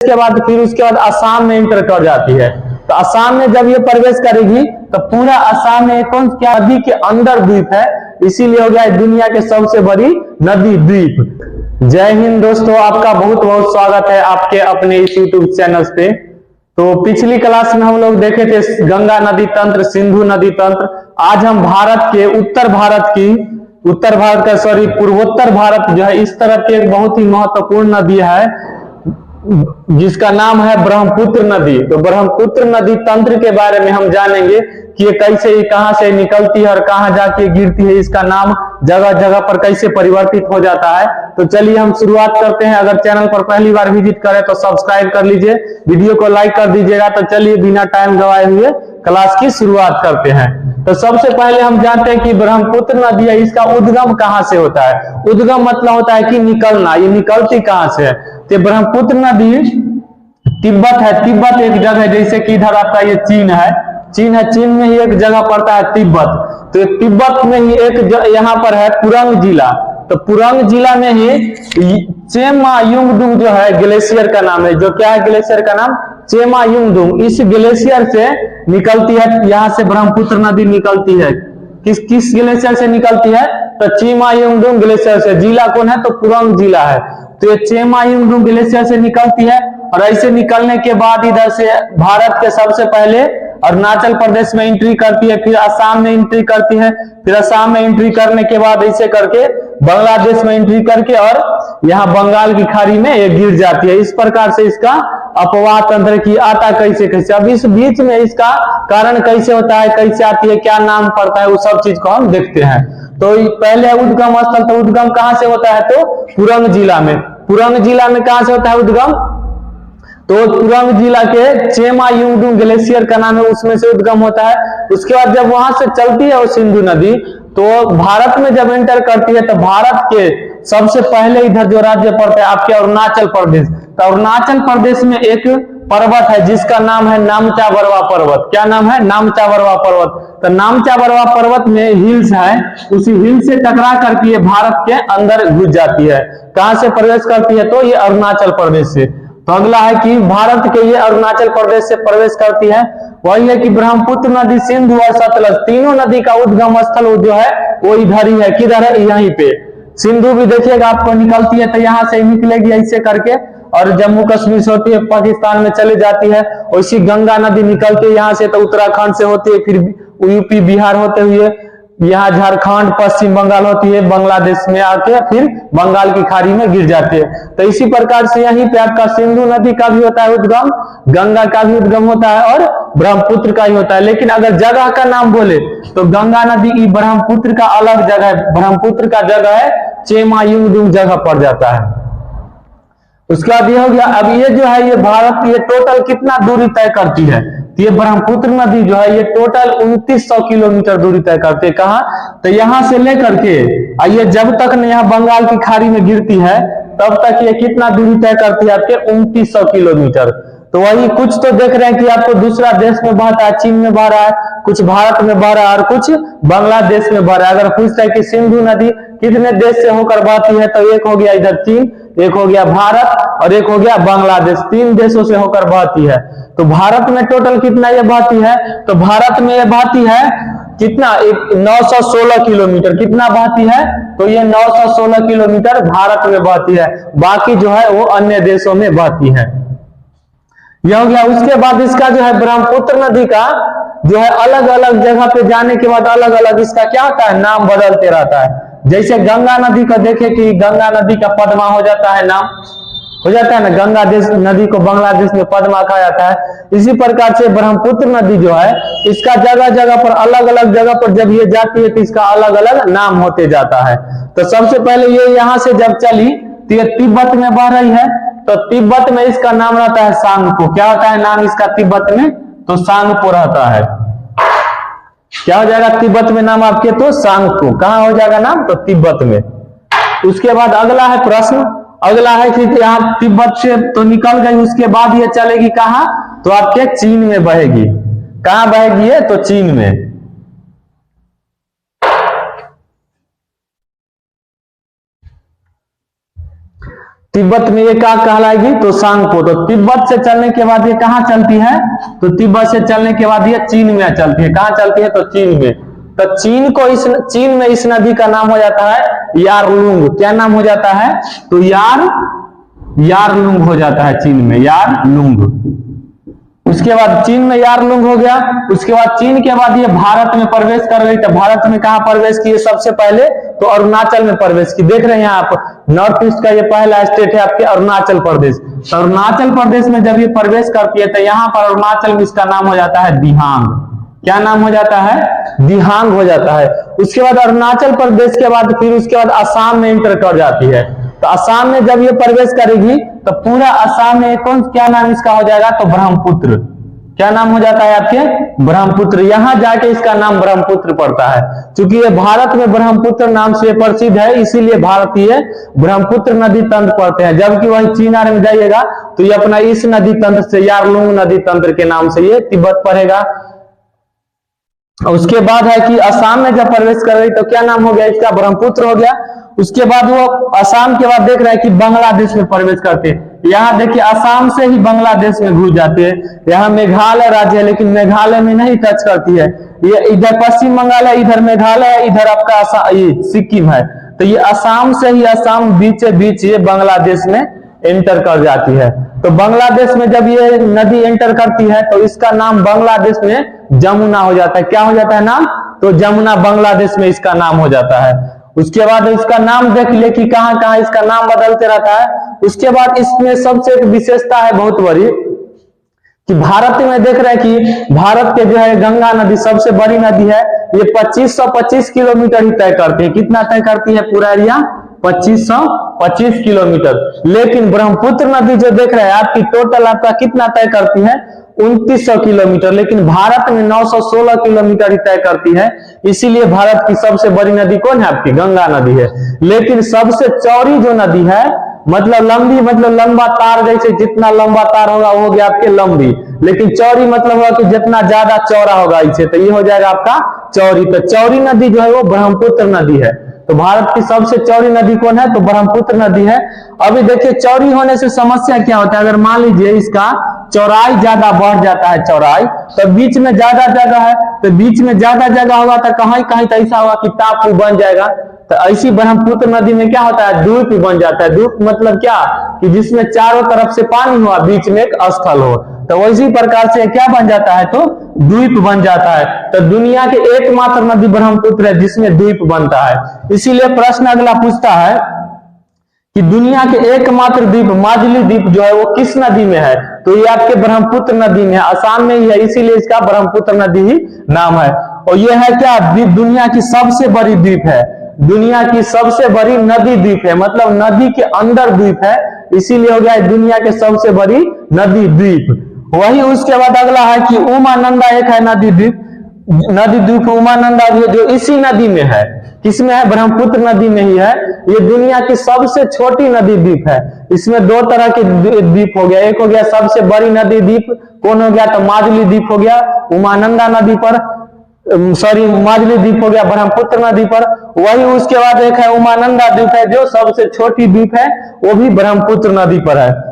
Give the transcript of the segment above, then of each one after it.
के बाद फिर उसके बाद असम में इंटर कर जाती है। तो असम में जब ये प्रवेश करेगी तो पूरा असम में कौन क्या नदी के अंदर द्वीप है, इसीलिए हो गया दुनिया के सबसे बड़ी नदी द्वीप। जय हिंद दोस्तों, आपका बहुत बहुत स्वागत है आपके अपने इस यूट्यूब चैनल पे। तो पिछली क्लास में हम लोग देखे थे गंगा नदी तंत्र, सिंधु नदी तंत्र। आज हम भारत के पूर्वोत्तर भारत जो है इस तरफ की एक बहुत ही महत्वपूर्ण नदी है जिसका नाम है ब्रह्मपुत्र नदी। तो ब्रह्मपुत्र नदी तंत्र के बारे में हम जानेंगे कि ये कैसे, कहां से निकलती है और कहां जाके गिरती है, इसका नाम जगह जगह पर कैसे परिवर्तित हो जाता है। तो चलिए हम शुरुआत करते हैं। अगर चैनल पर पहली बार विजिट करें तो सब्सक्राइब कर लीजिए, वीडियो को लाइक कर दीजिएगा। तो चलिए बिना टाइम गवाए हुए क्लास की शुरुआत करते हैं। तो सबसे पहले हम जानते हैं कि ब्रह्मपुत्र नदी है, इसका उद्गम कहां से होता है। उद्गम मतलब होता है कि निकलना, ये निकलती कहां से है। तो ब्रह्मपुत्र नदी तिब्बत है, तिब्बत एक जगह, जैसे कि इधर आपका ये चीन है, चीन में ही एक जगह पड़ता है तिब्बत। तो तिब्बत में ही एक यहाँ पर है पुरंग जिला। तो पुरंग जिला में ही चेमायुंगडुंग जो है ग्लेशियर का नाम है, जो क्या है ग्लेशियर का नाम, चेमायुंगडुंग। इस ग्लेशियर से निकलती है, यहाँ से ब्रह्मपुत्र नदी निकलती है। किस ग्लेशियर से निकलती है, तो चेमायुंगडुंग ग्लेशियर से। जिला कौन है, तो पुरंग जिला है। तो ये चेमायुंगडुंग ग्लेशियर से निकलती है और ऐसे निकलने के बाद इधर से भारत के सबसे पहले अरुणाचल प्रदेश में एंट्री करती है, फिर असम में एंट्री करती है, फिर असम में एंट्री करने के बाद ऐसे करके बांग्लादेश में एंट्री करके और यहाँ बंगाल की खाड़ी में ये गिर जाती है। इस प्रकार से इसका अपवाह तंत्र की आता कैसे। अब इस बीच में इसका कारण कैसे होता है, कैसे आती है, क्या नाम पड़ता है, वो सब चीज को हम देखते हैं। तो पहले उद्गम स्थल, तो उद्गम कहां से होता है, तो पुरंग जिला में। पुरंग जिला में कहां से होता है उद्गम, तो पुरंग जिला के चेमायुंगडुंग ग्लेशियर का नाम है, उसमें से उद्गम होता है। उसके बाद जब वहां से चलती है वो सिंधु नदी, तो भारत में जब एंटर करती है तो भारत के सबसे पहले इधर जो राज्य पड़ता है आपके अरुणाचल प्रदेश। तो अरुणाचल प्रदेश में एक पर्वत है जिसका नाम है नामचा बरवा पर्वत। क्या नाम है, नामचा बरवा पर्वत। तो नामचा बरवा पर्वत में हिल्स है, उसी हिल से टकरा करके ये भारत के अंदर घुस जाती है। कहां से प्रवेश करती है, तो ये अरुणाचल प्रदेश से। तो अगला है कि भारत के ये अरुणाचल प्रदेश से प्रवेश करती है। वही है कि ब्रह्मपुत्र नदी, सिंधु और सतलज तीनों नदी का उद्गम स्थल जो है वो इधर ही है। किधर है, यहीं पे। सिंधु भी देखिएगा आपको निकलती है तो यहाँ से निकलेगी ऐसे करके और जम्मू कश्मीर से होती है पाकिस्तान में चले जाती है। वैसी गंगा नदी निकलती है यहाँ से तो उत्तराखंड से होती है, फिर यूपी बिहार होते हुए यहाँ झारखंड पश्चिम बंगाल होती है, बांग्लादेश में आके फिर बंगाल की खाड़ी में गिर जाती है। तो इसी प्रकार से यहीं पे आपका सिंधु नदी का भी होता है उद्गम, गंगा का भी उद्गम होता है और ब्रह्मपुत्र का ही होता है। लेकिन अगर जगह का नाम बोले तो गंगा नदी की ब्रह्मपुत्र का अलग जगह है, ब्रह्मपुत्र का जगह है चेमायुंगडुंग जगह पड़ जाता है। उसके बाद ये हो गया। अब ये जो है ये भारत, ये टोटल कितना दूरी तय करती है, तो ये ब्रह्मपुत्र नदी जो है ये टोटल 2900 किलोमीटर दूरी तय करती है। कहाँ, तो यहाँ से लेकर के ये जब तक न यहाँ बंगाल की खाड़ी में गिरती है तब तक ये कितना दूरी तय करती है, आपके 2900 किलोमीटर। तो वही कुछ तो देख रहे हैं कि आपको दूसरा देश में बहता है, चीन में बह रहा है, कुछ भारत में बह रहा है और कुछ बांग्लादेश में बह रहा है। अगर पूछता है कि सिंधु नदी कितने देश से होकर बहती है, तो एक हो गया इधर चीन, एक हो गया भारत और एक हो गया बांग्लादेश। 3 देशों से होकर बहती है। तो भारत में टोटल कितना ये बहती है, तो भारत में ये बहती है कितना, 916 किलोमीटर। कितना बहती है, तो ये 916 किलोमीटर भारत में बहती है, बाकी जो है वो अन्य देशों में बहती है। यह हो गया। उसके बाद इसका जो है ब्रह्मपुत्र नदी का जो है अलग अलग जगह पे जाने के बाद अलग अलग इसका क्या होता है, नाम बदलते रहता है। जैसे गंगा नदी का देखे कि गंगा नदी का पद्मा हो जाता है, नाम हो जाता है ना, गंगा नदी को बांग्लादेश में पद्मा कहा जाता है। इसी प्रकार से ब्रह्मपुत्र नदी जो है इसका जगह जगह पर अलग अलग जगह पर जब ये जाती है तो इसका अलग अलग नाम होते जाता है। तो सबसे पहले ये यहाँ से जब चली तो ये तिब्बत में बह रही है, तो तिब्बत में इसका नाम रहता है सांगपो। क्या होता है नाम इसका तिब्बत में, तो सांगपो रहता है। क्या हो जाएगा तिब्बत में नाम आपके, तो सांगपो। कहाँ हो जाएगा नाम, तो तिब्बत में। उसके बाद अगला है प्रश्न, अगला है कि यहाँ तिब्बत से तो निकल गई, उसके बाद ये चलेगी कहाँ, तो आपके चीन में बहेगी। कहाँ बहेगी ये, तो चीन में। तिब्बत में ये क्या कहलाएगी, तो सांगपो। तो तिब्बत से चलने के बाद ये कहाँ चलती है, तो तिब्बत से चलने के बाद ये चीन में चलती है। कहाँ चलती है, तो चीन में। तो चीन में इस नदी का नाम हो जाता है यारलुंग। क्या नाम हो जाता है, तो यारलुंग हो जाता है चीन में, यारलुंग। उसके बाद चीन में यारलुंग हो गया। उसके बाद चीन के बाद ये भारत में प्रवेश कर गई। तो भारत में कहां प्रवेश किए सबसे पहले, तो अरुणाचल में प्रवेश की। देख रहे हैं आप, नॉर्थ ईस्ट का ये पहला स्टेट है आपके अरुणाचल प्रदेश। तो अरुणाचल प्रदेश में जब ये प्रवेश करती है तो यहाँ पर अरुणाचल में इसका नाम हो जाता है दिहांग। क्या नाम हो जाता है, दिहांग हो जाता है। उसके बाद अरुणाचल प्रदेश के बाद फिर उसके बाद असम में इंटर कर जाती है। तो असम में जब ये प्रवेश करेगी तो पूरा असम में क्या नाम इसका हो जाएगा, तो ब्रह्मपुत्र। क्या नाम हो जाता है आपके, ब्रह्मपुत्र। यहां जाके इसका नाम ब्रह्मपुत्र पड़ता है। क्योंकि ये भारत में ब्रह्मपुत्र नाम से प्रसिद्ध है, इसीलिए भारतीय ब्रह्मपुत्र नदी तंत्र पढ़ते हैं। जबकि वही चीन में जाइएगा तो ये अपना इस नदी तंत्र से, यारलुंग नदी तंत्र के नाम से ये तिब्बत पड़ेगा। उसके बाद है कि असम में जब प्रवेश कर रही तो क्या नाम हो गया इसका, ब्रह्मपुत्र हो गया। उसके बाद वो असम के बाद देख रहे हैं कि बांग्लादेश में प्रवेश करते हैं। यहाँ देखिए असम से ही बांग्लादेश में घुस जाते हैं। यहाँ मेघालय राज्य है, लेकिन मेघालय में नहीं टच करती है। ये इधर पश्चिम बंगाल है, इधर मेघालय है, इधर आपका सिक्किम है। तो ये असम से ही, असम बीच ये बांग्लादेश में एंटर कर जाती है। तो बांग्लादेश में जब ये नदी एंटर करती है तो इसका नाम बांग्लादेश में जमुना हो जाता है। क्या हो जाता है नाम, तो जमुना बांग्लादेश में इसका नाम हो जाता है। उसके बाद इसका नाम देख ले कि कहां कहां इसका नाम बदलते रहता है। उसके बाद इसमें सबसे एक विशेषता है बहुत बड़ी कि भारत में देख रहे हैं कि भारत के जो है गंगा नदी सबसे बड़ी नदी है। ये 2525 किलोमीटर ही तय करती है। कितना तय करती है पूरा एरिया, 2525 किलोमीटर। लेकिन ब्रह्मपुत्र नदी जो देख रहे हैं आपकी टोटल आपका कितना तय करती है, 2900 किलोमीटर। लेकिन भारत में 916 किलोमीटर ही तय करती है। इसीलिए भारत की सबसे बड़ी नदी कौन है, आपकी गंगा नदी है। लेकिन सबसे चौड़ी जो नदी है, मतलब लंबी, मतलब लंबा तार, जैसे जितना लंबा तार होगा वो हो गया आपके लंबी। लेकिन चौड़ी मतलब होगा कि जितना ज्यादा चौड़ा होगा इसे, तो ये हो जाएगा आपका चौड़ी। तो चौड़ी नदी जो है वो ब्रह्मपुत्र नदी है। तो भारत की सबसे चौड़ी नदी कौन है, तो ब्रह्मपुत्र नदी है। अभी देखिए चौड़ी होने से समस्या क्या होता है, अगर मान लीजिए इसका चौड़ाई ज्यादा बढ़ जाता है, चौड़ाई, तो बीच में ज्यादा जगह है, तो बीच में ज्यादा जगह होगा तो कहीं कहीं तो ऐसा होगा कि टापू बन जाएगा। तो ऐसी ब्रह्मपुत्र नदी में क्या होता है, द्वीप बन जाता है। द्वीप मतलब क्या, कि जिसमें चारों तरफ से पानी हो, बीच में एक स्थल हो। तो वैसी प्रकार से क्या बन जाता है, तो द्वीप बन जाता है। तो दुनिया के एकमात्र नदी ब्रह्मपुत्र है जिसमें द्वीप बनता है। इसीलिए प्रश्न अगला पूछता है कि दुनिया के एकमात्र द्वीप माजुली द्वीप जो है वो किस नदी में है, तो ये आपके ब्रह्मपुत्र नदी में है, असम में ही है। इसीलिए इसका ब्रह्मपुत्र नदी ही नाम है। और ये है क्या, दुनिया की सबसे बड़ी द्वीप है, दुनिया की सबसे बड़ी नदी द्वीप है, मतलब नदी के अंदर द्वीप है। इसीलिए हो गया दुनिया के सबसे बड़ी नदी द्वीप। वही उसके बाद अगला है कि उमानंदा एक है नदी द्वीप उमानंदा जो इसी नदी में है। किसमें है, ब्रह्मपुत्र नदी में ही है। ये दुनिया की सबसे छोटी नदी द्वीप है। इसमें दो तरह के द्वीप हो गया, एक हो गया सबसे बड़ी नदी द्वीप कौन हो गया, तो माजुली द्वीप हो गया उमानंदा नदी पर, माजुली द्वीप हो गया ब्रह्मपुत्र नदी पर। वही उसके बाद एक है उमानंदा द्वीप है जो सबसे छोटी द्वीप है, वो भी ब्रह्मपुत्र नदी पर है।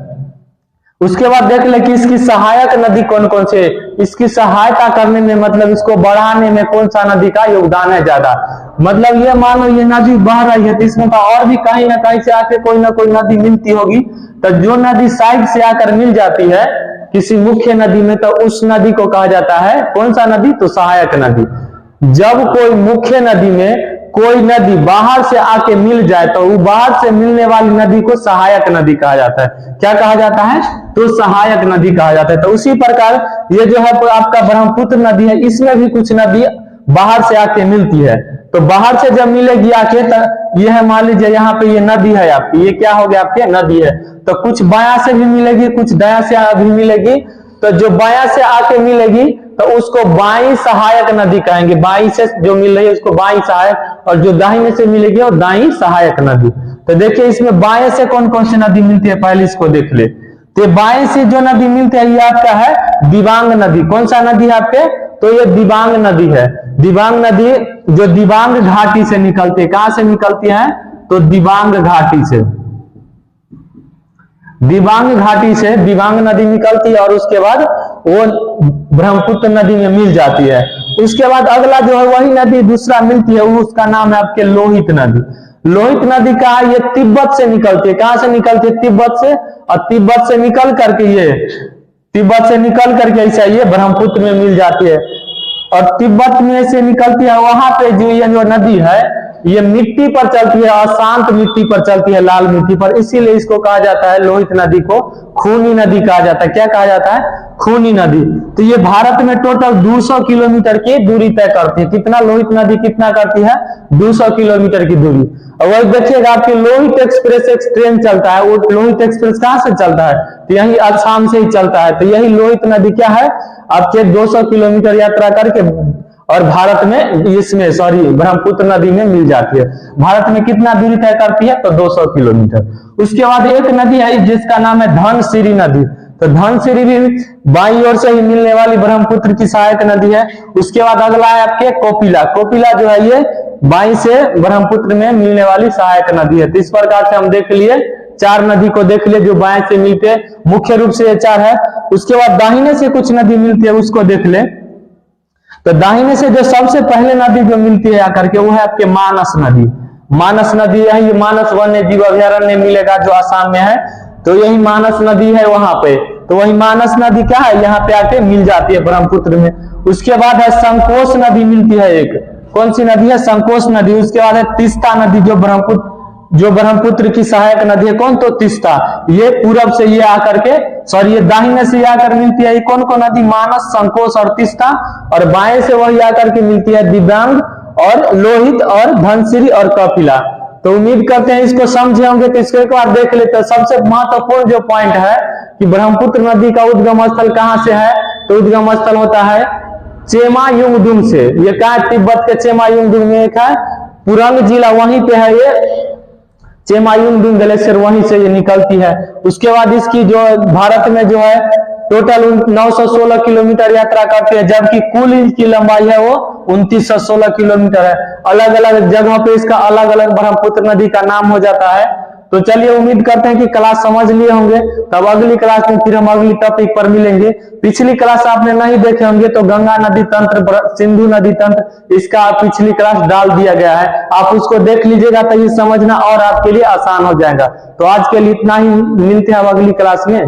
उसके बाद देख ले कि इसकी सहायक नदी कौन कौन से, इसकी सहायता करने में, मतलब इसको बढ़ाने में कौन सा नदी का योगदान है ज्यादा। मतलब ये मान लो ये नदी बह रही है तो इसमें तो और भी कहीं ना कहीं से आके कोई ना कोई नदी मिलती होगी। तो जो नदी साइड से आकर मिल जाती है किसी मुख्य नदी में, तो उस नदी को कहा जाता है कौन सा नदी, तो सहायक नदी। जब कोई मुख्य नदी में कोई नदी बाहर से आके मिल जाए तो वो बाहर से मिलने वाली नदी को सहायक नदी कहा जाता है। क्या कहा जाता है, तो सहायक नदी कहा जाता है। तो उसी प्रकार ये जो है आपका ब्रह्मपुत्र नदी है, इसमें भी कुछ नदी बाहर से आके मिलती है। तो बाहर से जब मिलेगी आके, तो ये है मान लीजिए यहाँ पे ये नदी है आपकी, ये क्या हो गया आपके नदी है। तो कुछ बाया से भी मिलेगी, कुछ दाया से भी मिलेगी। तो जो बाया से आके मिलेगी तो उसको बाई सहायक नदी कहेंगे। बाई से जो मिल रही है उसको बाई सहायक, और जो दाहिने से मिलेगी वो दाई सहायक नदी। तो देखिए इसमें बाएं से कौन कौन सी नदी मिलती है, पहले इसको देख ले। तो बाएं से जो नदी मिलती है ये आपका है दिबांग नदी। कौन सा नदी है आपके, तो ये दिबांग नदी है। दिबांग नदी जो दिबांग घाटी से निकलती है, कहां से निकलती है, तो दिबांग घाटी से। दिबांग घाटी से दिबांग नदी निकलती है और उसके बाद वो ब्रह्मपुत्र नदी में मिल जाती है। उसके बाद अगला जो है वही नदी दूसरा मिलती है, उसका नाम है आपके लोहित नदी। लोहित नदी का ये तिब्बत से निकलती है। कहां से निकलती है? तिब्बत से। और तिब्बत से निकल करके ऐसा ये ब्रह्मपुत्र में मिल जाती है। और तिब्बत में से निकलती है, वहां पे जो ये जो नदी है ये मिट्टी पर चलती है, अशांत मिट्टी पर चलती है, लाल मिट्टी पर, इसीलिए इसको कहा जाता है, लोहित नदी को खूनी नदी कहा जाता है। क्या कहा जाता है? खूनी नदी। तो ये भारत में टोटल 200 किलोमीटर की दूरी तय करती है। कितना? लोहित नदी कितना करती है? 200 किलोमीटर की दूरी। और वही देखिएगा आपके लोहित एक्सप्रेस एक ट्रेन चलता है, वो लोहित एक्सप्रेस कहां से चलता है? तो यही असम से ही चलता है। तो यही लोहित नदी क्या है? आपके 200 किलोमीटर यात्रा करके और भारत में ब्रह्मपुत्र नदी में मिल जाती है। भारत में कितना दूरी तय करती है? तो 200 किलोमीटर। उसके बाद एक नदी है जिसका नाम है धनसिरी नदी। तो धनसिरी भी बाईं ओर से ही मिलने वाली ब्रह्मपुत्र की सहायक नदी है। उसके बाद अगला है आपके कोपिला। कोपिला जो है ये बाईं से ब्रह्मपुत्र में मिलने वाली सहायक नदी है। तो इस प्रकार से हम देख लिए, 4 नदी को देख लिए जो बाएं से मिलते, मुख्य रूप से ये 4 है। उसके बाद दाहिने से कुछ नदी मिलती है, उसको देख ले। तो दाहिने से जो सबसे पहले नदी जो मिलती है आकर के वो है आपके मानस नदी। मानस नदी यही मानस वन्य जीव अभयारण्य मिलेगा जो आसाम में है, तो यही मानस नदी है वहां पे। तो वही मानस नदी क्या है? यहाँ पे आके मिल जाती है ब्रह्मपुत्र में। उसके बाद है संकोश नदी मिलती है एक। कौन सी नदी है? संकोश नदी। उसके बाद है तीस्ता नदी जो ब्रह्मपुत्र की सहायक नदी है। कौन? तो तीस्ता। ये पूरब से ये आकर के ये दाहिने से आकर मिलती है। ये कौन कौन नदी? मानस, संकोश और तीस्ता। और बाएं से वही आकर के मिलती है दिबांग और लोहित और धनसिरी और कपिला। तो उम्मीद करते हैं इसको समझे होंगे। तो इसको एक बार देख लेते हैं। सबसे महत्वपूर्ण जो पॉइंट है कि ब्रह्मपुत्र नदी का उद्गम स्थल कहां से है? तो उद्गम स्थल होता है चेमायुंगदुंग से। ये क्या है? तिब्बत के चेमायुंगदुंग में एक है पुरंग जिला, वहीं पे है ये चेमायुंगदुंग ग्लेशियर, वहीं से ये निकलती है। उसके बाद इसकी जो भारत में जो है टोटल 916 किलोमीटर यात्रा करती है, जबकि कुल इसकी लंबाई है वो 2916 किलोमीटर है। अलग अलग जगह पे इसका अलग अलग ब्रह्मपुत्र नदी का नाम हो जाता है। तो चलिए उम्मीद करते हैं कि क्लास समझ लिए होंगे। तब अगली क्लास में फिर हम अगली टॉपिक पर मिलेंगे। पिछली क्लास आपने नहीं देखे होंगे तो गंगा नदी तंत्र, सिंधु नदी तंत्र, इसका पिछली क्लास डाल दिया गया है, आप उसको देख लीजिएगा तो ये समझना और आपके लिए आसान हो जाएगा। तो आज के लिए इतना ही, मिलते हैं अब अगली क्लास में।